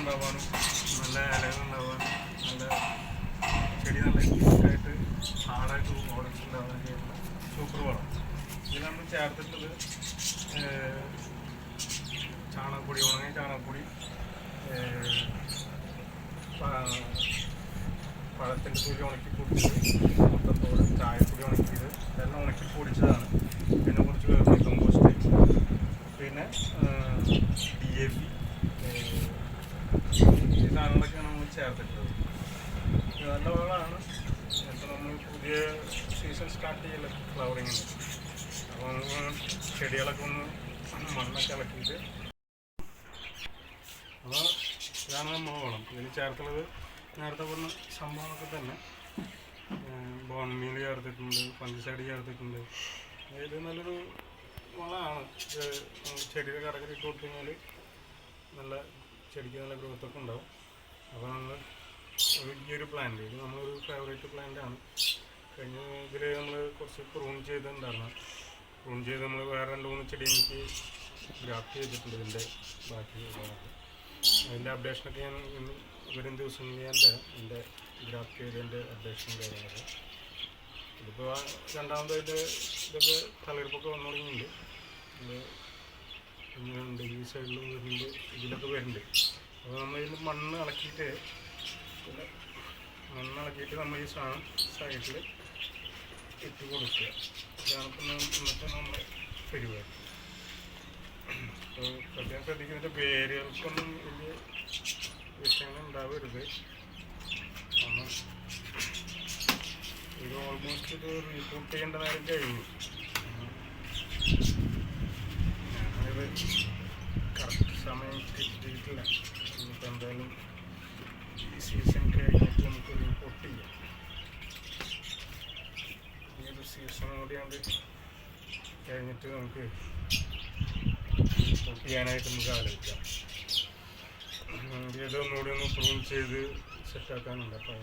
ഉണ്ടാവാനും നല്ല ഇലകൾ ഉണ്ടാവാനും നല്ല ചെടി നല്ല ക്വിക്കായിട്ട് ഹാർഡായിട്ട് ഓറഞ്ച് ഉണ്ടാവാൻ ചെയ്യുന്ന സൂപ്പർ വളം. ഇതിൽ നമ്മൾ ചേർത്തിട്ടുള്ളത് ചാണകപ്പൊടി, ഉണങ്ങിയ ചാണകപ്പൊടി, പഴത്തിൻ്റെ തൊലി ഉണക്കി പൊടിച്ചത്, മുട്ടത്തോട്, ചായപ്പൊടി ഉണക്കിയത് എല്ലാം ഉണക്കി പൊടിച്ചതാണ്. പിന്നെ കുറച്ച് വേർമി കമ്പോസ്റ്റ്, പിന്നെ DAP, ഈ സാധനങ്ങളൊക്കെയാണ് നമ്മൾ ചേർത്തിട്ടുള്ളത്. നല്ല വളമാണ്. ഇപ്പോൾ നമ്മൾ പുതിയ സീസൺ സ്റ്റാർട്ട് ചെയ്യല്ലോ ഫ്ലവറിങ്ങിന്. അപ്പോൾ നമുക്ക് ചെടികളൊക്കെ ഒന്ന് മണ്ണൊക്കെ ഇളക്കിയിട്ട്, അപ്പോൾ ഇതാണ് നമ്മൾ വളം. ഇതിൽ ചേർത്തുള്ളത് നേരത്തെ പറഞ്ഞ സംഭവങ്ങളൊക്കെ തന്നെ. ബോൺമീൽ ചേർത്തിട്ടുണ്ട്, പഞ്ചസാര ചേർത്തിട്ടുണ്ട്. ഇത് നല്ലൊരു വളമാണ്. ചെടിയുടെ കടകളിൽ കൊടുത്തു കഴിഞ്ഞാൽ നല്ല ചെടിക്ക് നല്ല ഗ്രോത്തൊക്കെ ഉണ്ടാവും. അപ്പോൾ നമ്മൾ ഈ ഒരു പ്ലാന്റ്, ഇത് നമ്മളൊരു ഫേവറേറ്റ് പ്ലാന്റാണ്. കഴിഞ്ഞ ഇതിൽ നമ്മൾ കുറച്ച് പ്രൂൺ ചെയ്തിട്ടുണ്ടായിരുന്നു. പ്രൂൺ ചെയ്ത് നമ്മൾ വേറെ 2-3 ചെടി എനിക്ക് ഗ്രാഫ്റ്റ് ചെയ്തിട്ടുണ്ട്. ഇതിൻ്റെ ബാക്കി അതിൻ്റെ അപ്ഡേഷനൊക്കെ ഞാൻ വരും ദിവസങ്ങളിൽ ഞാൻ തരാം. എൻ്റെ ഗ്രാഫ്റ്റ് ചെയ്തതിൻ്റെ അപ്ഡേഷനും കാര്യങ്ങളൊക്കെ. ഇതിപ്പോൾ രണ്ടാമതായിട്ട് ഇതൊക്കെ തളിർപ്പൊക്കെ വന്നു തുടങ്ങിയിട്ടുണ്ട്. ഇങ്ങനെയുണ്ട്, ഈ സൈഡിലും വരുന്നുണ്ട്, ഇതിലൊക്കെ വരുന്നുണ്ട്. അപ്പോൾ നമ്മൾ ഇതിൽ മണ്ണ് ഇളക്കിയിട്ട് നമ്മൾ ഈ സാധനം സൈഡിൽ ഇട്ട് കൊടുക്കുക. ഇതാണ് ഇപ്പം ഇന്നത്തെ നമ്മുടെ പരിപാടി. അപ്പോൾ പ്രത്യേകം ശ്രദ്ധിക്കുന്നതിൻ്റെ വേരുകൾക്കൊന്നും വലിയ വിഷയങ്ങൾ ഉണ്ടാവരുത്. കാരണം ഇത് ഓൾമോസ്റ്റ് ഇത് റിപ്പോർട്ട് ചെയ്യേണ്ട നേരം കഴിഞ്ഞു. ഞാനത് കറക്റ്റ് സമയം കിട്ടിയിട്ടില്ല. ഇനിയിപ്പോൾ എന്തായാലും ഈ സീസൺ കഴിഞ്ഞിട്ട് നമുക്ക് റിപ്പോർട്ട് ചെയ്യാം. ഈ ഒരു സീസൺ കൂടിയാണ്ട് കഴിഞ്ഞിട്ട് നമുക്ക് റിപ്പോർട്ട് ചെയ്യാനായിട്ട് നമുക്ക് ആലോചിക്കാം. ഇതൊന്നുകൂടി ഒന്ന് പ്രൂൺ ചെയ്ത് സെറ്റാക്കാനുണ്ട്. അപ്പോൾ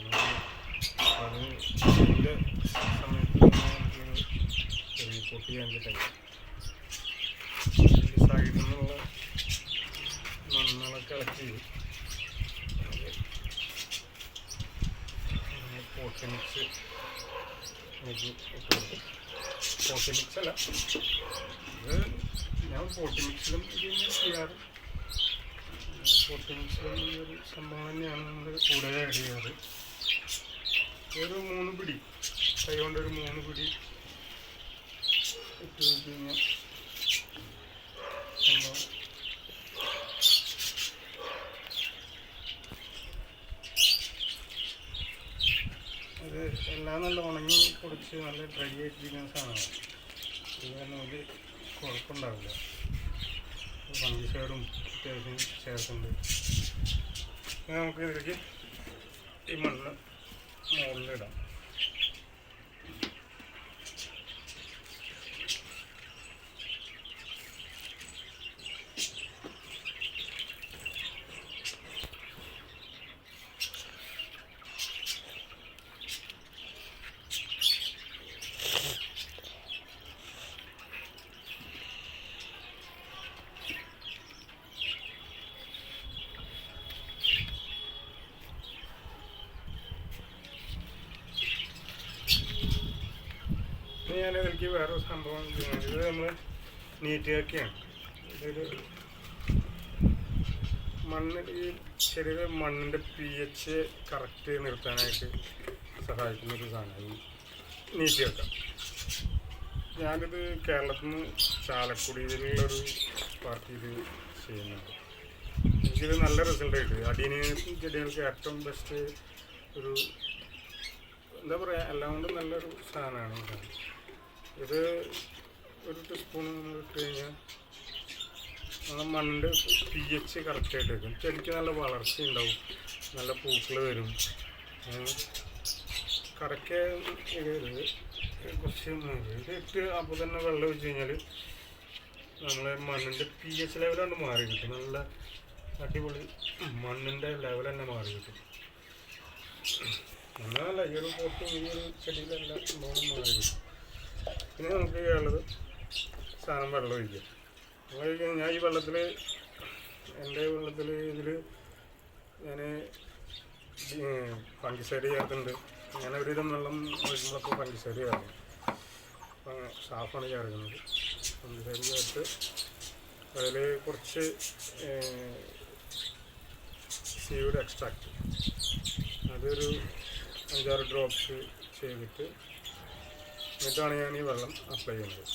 അതിൻ്റെ സമയത്ത് നമുക്ക് റിപ്പോർട്ട് ചെയ്യാൻ പറ്റില്ല. സൈഡിൽ നിന്നുള്ള മണ്ണുകളൊക്കെ ഇളക്കി പോട്ടി മിക്സ് പോട്ടി മിക്സ് അല്ല, ഇത് ഞാൻ പോട്ടി മിക്സിലും ഇതിന് ചെയ്യാറ്. പോട്ടി മിക്സിലും ഈ ഒരു സംഭവം തന്നെയാണ് നമ്മൾ കൂടുതൽ ആഡ് ചെയ്യാറ്. ഒരു 3 പിടി കൈ കൊണ്ടൊരു 3 പിടി ഇട്ട് വെച്ച് കഴിഞ്ഞാൽ സംഭവം അത് എല്ലാം നല്ല ഉണങ്ങി പൊടിച്ച് നല്ല ഡ്രൈ ആയിട്ടിരിക്കുന്ന സാധനമാണ്. ഇത് കാരണം ഒരു കുഴപ്പമുണ്ടാവില്ല. പഞ്ചസാരയും അത്യാവശ്യം ചേർക്കുന്നുണ്ട്. നമുക്ക് ഇതിലേക്ക് ഈ മണ്ണ് മുകളിലിടാം. ഞാനിതിലേക്ക് വേറൊരു സംഭവം ചെയ്യുന്നത്, ഇത് നമ്മൾ നീറ്റാക്കിയാണ്. ഇതൊരു മണ്ണ്, ഈ ചെറിയ മണ്ണിൻ്റെ pH കറക്റ്റ് നിർത്താനായിട്ട് സഹായിക്കുന്നൊരു സാധനമാണ് ഈ നീറ്റാക്കാം. ഞാനിത് കേരളത്തിൽ നിന്ന് ചാലക്കുടിയിലുള്ളൊരു പാർട്ടിയിൽ ചെയ്യുന്നുണ്ട്. എനിക്കിത് നല്ല റിസൾട്ടായിട്ട് അടിയന് ചെടികൾക്ക് ഏറ്റവും ബെസ്റ്റ് ഒരു എന്താ പറയുക, എല്ലാം കൊണ്ടും നല്ലൊരു സാധനമാണ് ഇതാണ്. ഇത് ഒരു ടീസ്പൂൺ നമ്മൾ ഇട്ട് കഴിഞ്ഞാൽ നമ്മുടെ മണ്ണിൻ്റെ pH കറക്റ്റായിട്ട് വരും. ചെടിക്ക് നല്ല വളർച്ച ഉണ്ടാവും, നല്ല പൂക്കൾ വരും. കറക്റ്റ് ഇടരുത്, കുറച്ച് ഇത് ഇട്ട് അപ്പോൾ തന്നെ വെള്ളം ഒഴിച്ച് കഴിഞ്ഞാൽ നമ്മളെ മണ്ണിൻ്റെ pH ലെവലാണ്ട് മാറി കിട്ടും. നല്ല അടിപൊളി മണ്ണിൻ്റെ ലെവൽ തന്നെ മാറി കിട്ടും. അങ്ങനല്ല, ഈ ഒരു പോട്ടും ഈ ഒരു ചെടിയിലെല്ലാം സംഭവം മാറി കിട്ടും. പിന്നെ നമുക്ക് ഉള്ളത് സാധനം വെള്ളം ഒഴിക്കുക. വെള്ളം ഒഴിക്കാൻ ഞാൻ ഈ വെള്ളത്തിൽ, എൻ്റെ വെള്ളത്തിൽ ഇതിൽ ഞാൻ ഫംഗിസൈഡ് ചേർത്തിട്ടുണ്ട്. അങ്ങനെ ഒരുവിധം വെള്ളം ഒഴിക്കുമ്പോഴൊക്കെ ഫംഗിസൈഡ് ചേർക്കും. അപ്പം സാഫാണ് ചേർക്കുന്നത്. ഫംഗിസൈഡ് ചേർത്ത് അതിൽ കുറച്ച് സീഡ് എക്സ്ട്രാക്റ്റ് അതൊരു 5-6 ഡ്രോപ്സ് ചെയ്തിട്ട് എന്നിട്ടാണ് ഞാൻ ഈ വെള്ളം അപ്ലൈ ചെയ്യുന്നത്.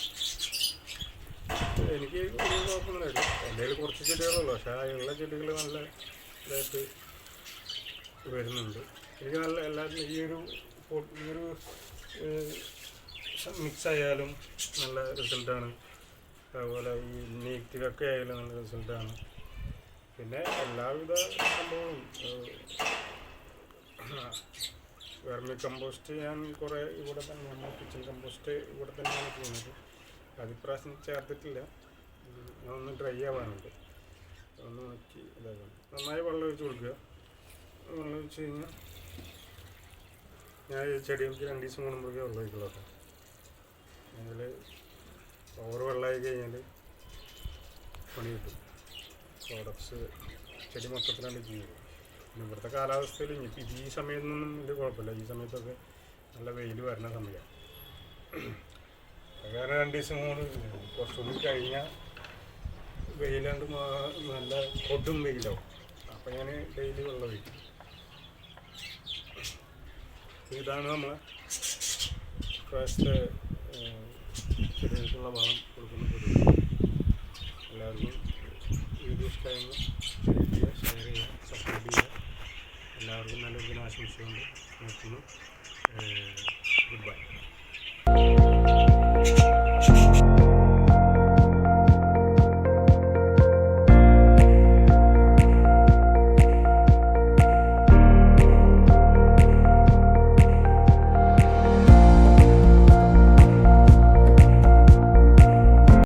എനിക്ക് ഒരു കുഴപ്പമൊന്നുമില്ല. എൻ്റെ കയ്യിൽ കുറച്ച് ചെടികളുള്ളൂ, പക്ഷേ ആ ഉള്ള ചെടികൾ നല്ല ഇതായിട്ട് വരുന്നുണ്ട്. എനിക്ക് നല്ല എല്ലാവരും ഈ ഒരു മിക്സ് ആയാലും നല്ല റിസൾട്ടാണ്. അതുപോലെ ഈ നീറ്റിലൊക്കെ ആയാലും നല്ല റിസൾട്ടാണ്. പിന്നെ എല്ലാവിധ സംഭവവും വെർമി കമ്പോസ്റ്റ് ഞാൻ കുറേ ഇവിടെ തന്നെ നമ്മൾ കിച്ചൺ കമ്പോസ്റ്റ് ഇവിടെ തന്നെയാണ് ചെയ്യുന്നത്. അതിപ്രാവശ്യം ചേർത്തിട്ടില്ല. ഞാൻ ഒന്ന് ഡ്രൈ ആവാനുണ്ട്, ഒന്ന് നോക്കി ഇതാക്കണം. നന്നായി വെള്ളം ഒഴിച്ച് കൊടുക്കുക. വെള്ളം ഒഴിച്ച് കഴിഞ്ഞാൽ ഞാൻ ഈ ചെടികൾക്ക് 2 ദിവസം കൂടുമ്പോഴേ വെള്ളം ഒഴിക്കുള്ളൂ കേട്ടോ. അതിൽ ഓവർ വെള്ളമായി കഴിഞ്ഞാൽ പണി കിട്ടും. പ്രോഡക്ട്സ് ചെടി മൊത്തത്തിലാണ് ചെയ്യുക. പിന്നെ ഇവിടുത്തെ കാലാവസ്ഥയിൽ ഇപ്പം ഈ സമയത്തൊന്നും വലിയ കുഴപ്പമില്ല. ഈ സമയത്തൊക്കെ നല്ല വെയിൽ വരുന്ന സമയമാണ്. വേറെ 2 ദിവസം കൊണ്ട് കുറച്ചുകൂടി കഴിഞ്ഞാൽ വെയിലാണ്ട് നല്ല കൊടും വെയിലാവും. അപ്പം ഞാൻ ഡെയിലി വെള്ളം ഒഴിക്കും. ഇതാണ് നമ്മളെ പ്രാവശ്യത്തെ ചെടികൾക്കുള്ള വളം കൊടുക്കുന്ന പരിപാടി. എല്ലാവർക്കും വീഡിയോ ഇഷ്ടമായെങ്കിൽ ഷെയർ ചെയ്യുക, സബ്സ്ക്രൈബ് ചെയ്യുക. എല്ലാവർക്കും നല്ലൊരു ദിനം ആശംസിച്ചുകൊണ്ട് നിർത്തുന്നു. Good bye.